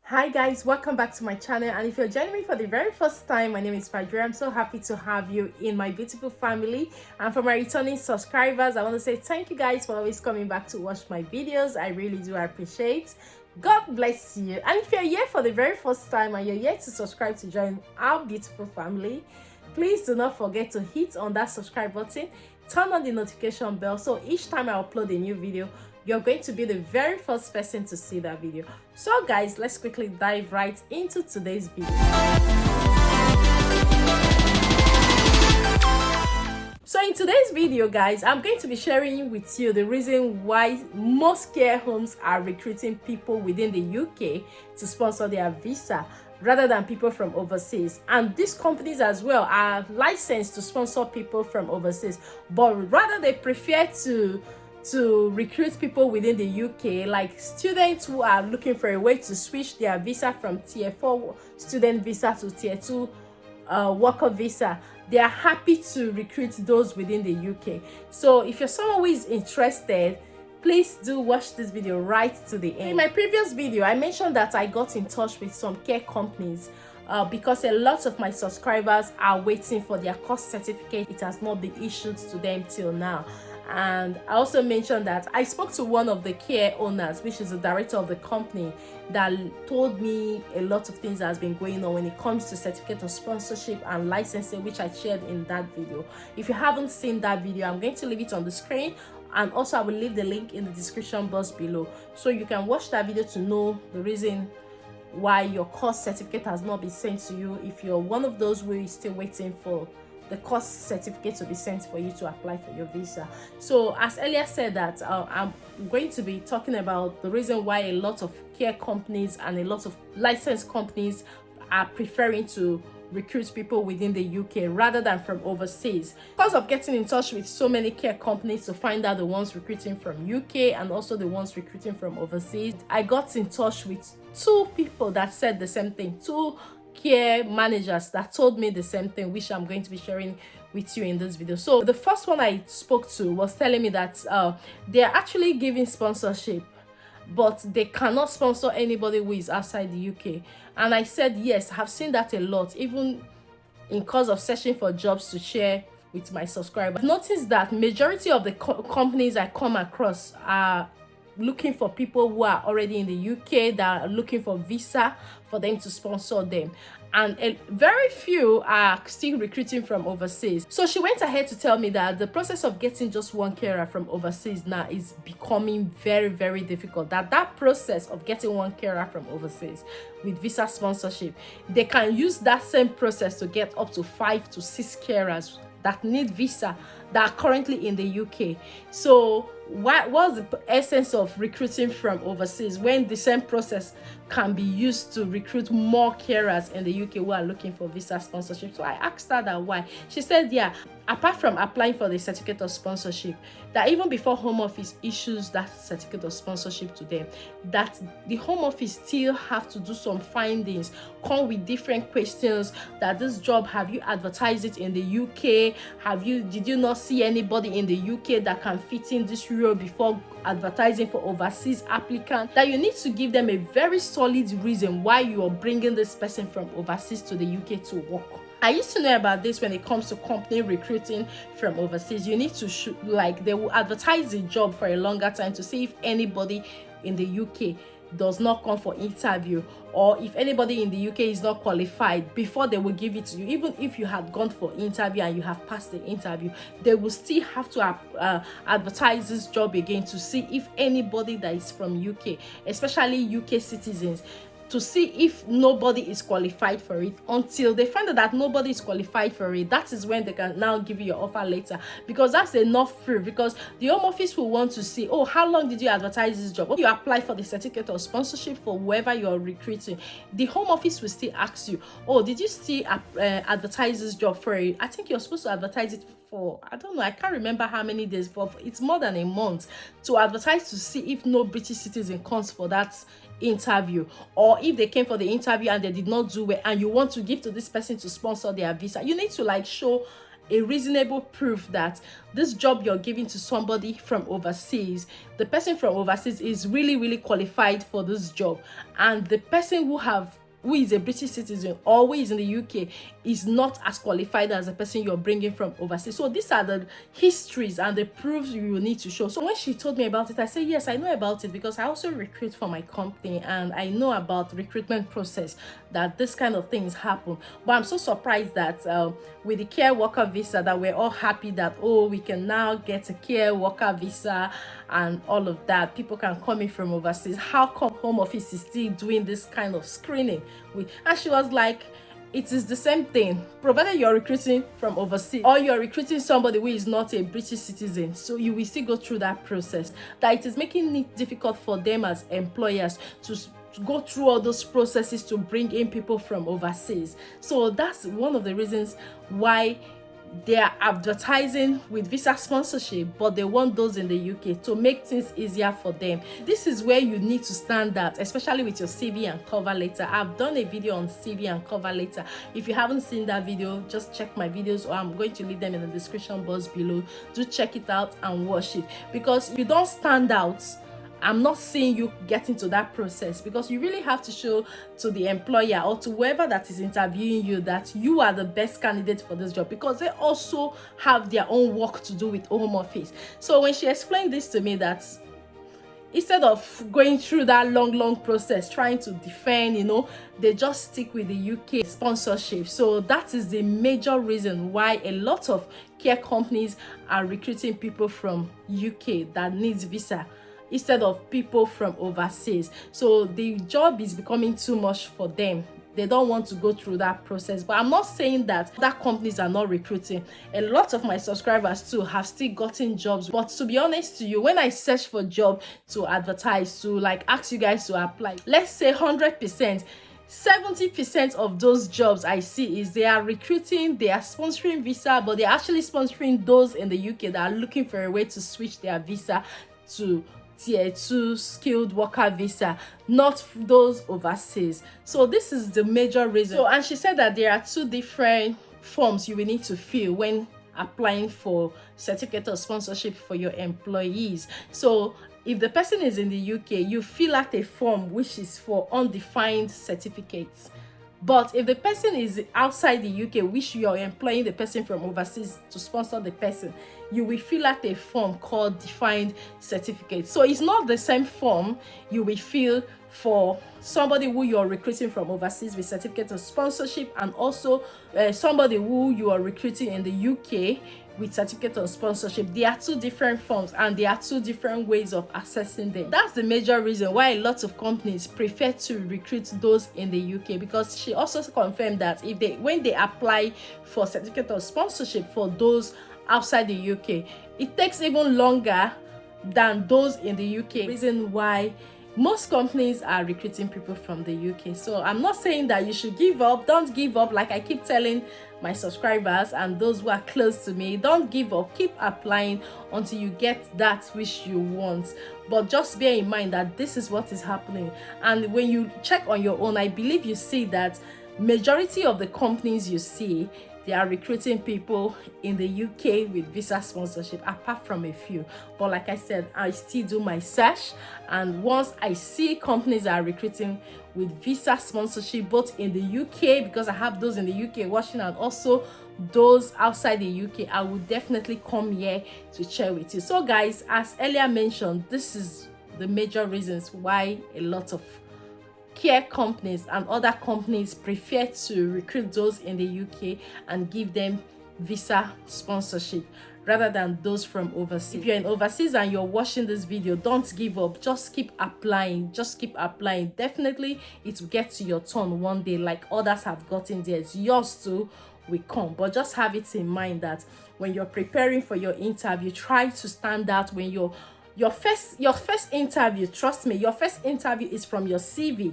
Hi guys, welcome back to my channel, and if you're joining me for the very first time, my name is Fadra. I'm so happy to have you in my beautiful family. And for my returning subscribers, I want to say thank you guys for always coming back to watch my videos. I really do appreciate. God bless you. And if you're here for the very first time and you're yet to subscribe to join our beautiful family, please do not forget to hit on that subscribe button, turn on the notification bell, so each time I upload a new video, you're going to be the very first person to see that video. So guys, let's quickly dive right into today's video. So in today's video guys, I'm going to be sharing with you the reason why most care homes are recruiting people within the UK to sponsor their visa rather than people from overseas. And these companies as well are licensed to sponsor people from overseas, but rather they prefer to recruit people within the UK, like students who are looking for a way to switch their visa from tier 4 student visa to tier 2 worker visa. They are happy to recruit those within the UK. So if you're someone who is interested, please do watch this video right to the end. In my previous video, I mentioned that I got in touch with some care companies because a lot of my subscribers are waiting for their course certificate. It has not been issued to them till now. And I also mentioned that I spoke to one of the care owners, which is the director of the company, that told me a lot of things that has been going on when it comes to certificate of sponsorship and licensing, which I shared in that video. If you haven't seen that video, I'm going to leave it on the screen, and also I will leave the link in the description box below, so you can watch that video to know the reason why your course certificate has not been sent to you, if you're one of those who is still waiting for the course certificate to be sent for you to apply for your visa. So as earlier said, that I'm going to be talking about the reason why a lot of care companies and a lot of licensed companies are preferring to recruit people within the UK rather than from overseas. Because of getting in touch with so many care companies to find out the ones recruiting from UK and also the ones recruiting from overseas, I got in touch with two people that said the same thing, two care managers that told me the same thing, which I'm going to be sharing with you in this video. So the first one I spoke to was telling me that they're actually giving sponsorship, but they cannot sponsor anybody who is outside the UK. And I said yes, I've seen that a lot, even in course of searching for jobs to share with my subscribers. I've noticed that majority of the companies I come across are looking for people who are already in the UK, that are looking for visa for them to sponsor them, and very few are still recruiting from overseas. So she went ahead to tell me that the process of getting just one carer from overseas now is becoming very, very difficult. That process of getting one carer from overseas with visa sponsorship, they can use that same process to get up to 5 to 6 carers that need visa that are currently in the UK. So what's the essence of recruiting from overseas when the same process can be used to recruit more carers in the UK who are looking for visa sponsorship? So I asked her that why. She said, yeah, apart from applying for the certificate of sponsorship, that even before Home Office issues that certificate of sponsorship to them, that the Home Office still have to do some findings, come with different questions, that this job, have you advertised it in the UK? Did you not see anybody in the UK that can fit in this role before advertising for overseas applicant? That you need to give them a very solid reason why you are bringing this person from overseas to the UK to work. I used to know about this when it comes to company recruiting from overseas. You need to like, they will advertise the job for a longer time to see if anybody in the UK does not come for interview, or if anybody in the UK is not qualified, before they will give it to you. Even if you had gone for interview and you have passed the interview, they will still have to advertise this job again to see if anybody that is from UK, especially UK citizens, to see if nobody is qualified for it. Until they find out that nobody is qualified for it, that is when they can now give you your offer letter, because that's enough proof. Because the Home Office will want to see, oh, how long did you advertise this job? When you apply for the certificate of sponsorship for whoever you're recruiting, the Home Office will still ask you, oh, did you still advertise this job for it? I think you're supposed to advertise it for, I don't know, I can't remember how many days, but it's more than a month to advertise to see if no British citizen comes for that interview, or if they came for the interview and they did not do well and you want to give to this person to sponsor their visa. You need to like show a reasonable proof that this job you're giving to somebody from overseas, the person from overseas is really qualified for this job, and the person who is a British citizen or who is in the UK is not as qualified as the person you're bringing from overseas. So these are the histories and the proofs you will need to show. So when she told me about it, I said, yes, I know about it because I also recruit for my company and I know about the recruitment process, that this kind of things happen. But I'm so surprised that with the care worker visa, that we're all happy that, oh, we can now get a care worker visa and all of that. People can come in from overseas. How come Home Office is still doing this kind of screening? And she was like, it is the same thing, provided you're recruiting from overseas or you're recruiting somebody who is not a British citizen. So you will still go through that process, that it is making it difficult for them as employers to go through all those processes to bring in people from overseas. So that's one of the reasons why they are advertising with visa sponsorship, but they want those in the UK to make things easier for them. This is where you need to stand out, especially with your CV and cover letter. I've done a video on CV and cover letter. If you haven't seen that video, just check my videos, or I'm going to leave them in the description box below. Do check it out and watch it, because if you don't stand out, I'm not seeing you get into that process, because you really have to show to the employer or to whoever that is interviewing you that you are the best candidate for this job, because they also have their own work to do with Home Office. So when she explained this to me, that instead of going through that long process trying to defend, they just stick with the UK sponsorship. So that is the major reason why a lot of care companies are recruiting people from UK that needs visa instead of people from overseas. So the job is becoming too much for them. They don't want to go through that process. But I'm not saying that other companies are not recruiting. A lot of my subscribers too have still gotten jobs. But to be honest to you, when I search for job to advertise, to like ask you guys to apply, let's say 100%, 70% of those jobs I see is they are recruiting, they are sponsoring visa, but they're actually sponsoring those in the UK that are looking for a way to switch their visa to Tier 2 skilled worker visa, not those overseas. So this is the major reason. So, and she said that there are 2 different forms you will need to fill when applying for certificate of sponsorship for your employees. So if the person is in the UK, you fill out a form which is for undefined certificates. But if the person is outside the UK, which you are employing the person from overseas to sponsor the person, you will fill out a form called defined certificate. So it's not the same form you will fill for somebody who you are recruiting from overseas with certificate of sponsorship, and also somebody who you are recruiting in the UK with certificate of sponsorship. They are 2 different forms, and there are 2 different ways of accessing them. That's the major reason why a lot of companies prefer to recruit those in the UK, because she also confirmed that when they apply for certificate of sponsorship for those outside the UK, it takes even longer than those in the UK. Reason why most companies are recruiting people from the UK. So I'm not saying that you should give up. Don't give up. Like I keep telling my subscribers and those who are close to me, don't give up. Keep applying until you get that which you want. But just bear in mind that this is what is happening. And when you check on your own, I believe you see that majority of the companies you see, they are recruiting people in the UK with visa sponsorship, apart from a few. But like I said, I still do my search, and once I see companies are recruiting with visa sponsorship both in the UK, because I have those in the UK watching, and also those outside the UK, I will definitely come here to share with you. So guys, as earlier mentioned, this is the major reasons why a lot of care companies and other companies prefer to recruit those in the UK and give them visa sponsorship rather than those from overseas. If you're in overseas and you're watching this video, don't give up. Just keep applying. Just keep applying. Definitely it will get to your turn one day, like others have gotten theirs. Yours too will come. But just have it in mind that when you're preparing for your interview, try to stand out. When your first interview, trust me, your first interview is from your CV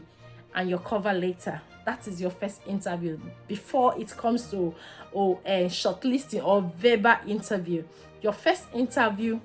and your cover letter. That is your first interview before it comes to shortlisting or verbal interview. Your first interview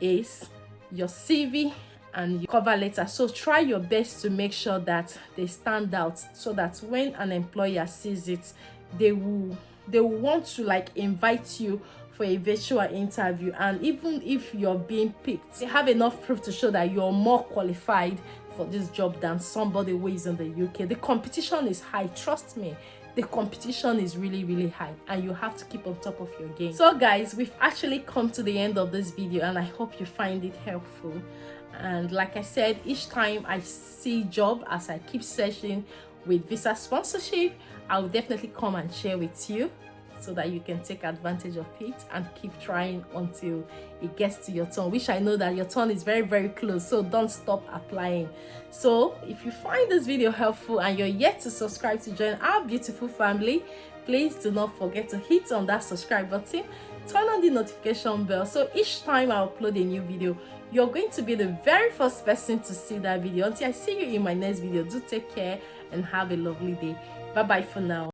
is your CV and your cover letter. So try your best to make sure that they stand out, so that when an employer sees it, they will they want to like invite you for a virtual interview. And even if you're being picked, they have enough proof to show that you're more qualified for this job than somebody who is in the UK. The competition is high, trust me. The competition is really high, and you have to keep on top of your game. So guys, we've actually come to the end of this video, and I hope you find it helpful. And like I said, each time I see job, as I keep searching with visa sponsorship, I'll definitely come and share with you, so that you can take advantage of it and keep trying until it gets to your turn, which I know that your turn is very close, so don't stop applying. So if you find this video helpful and you're yet to subscribe to join our beautiful family, please do not forget to hit on that subscribe button, turn on the notification bell, so each time I upload a new video, you're going to be the very first person to see that video. Until I see you in my next video, do take care and have a lovely day. Bye bye for now.